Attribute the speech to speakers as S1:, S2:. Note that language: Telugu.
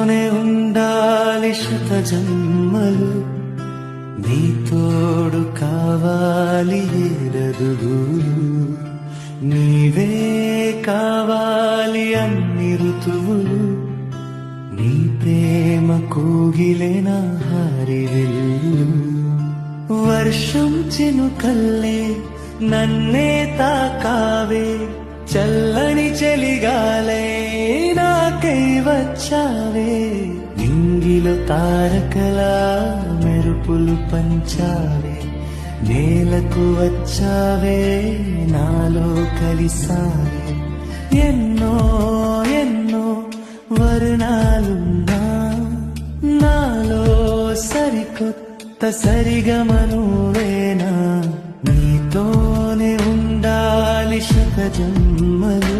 S1: నీతోనే ఉండాలి శత జన్మలు, నీ తోడు కావాలి ఎరదుగులు, నీవే కావాలి అన్ని ఋతువులు, నీ ప్రేమ కోగిలే నా హరివిల్లు. వర్షం చినుకల్లే నన్నే తాకావే, చల్లని చలిగాలే నాకై వచ్చావే, నింగిలో తారకలా మెరుపులు పంచావే, నేలకు వచ్చావే నాలో కలిసావే. ఎన్నో ఎన్నో వర్ణాలున్నా నాలో సరికొత్త సరిగమనువేనా, నీతోనే ఉండాలి శత జన్మలు.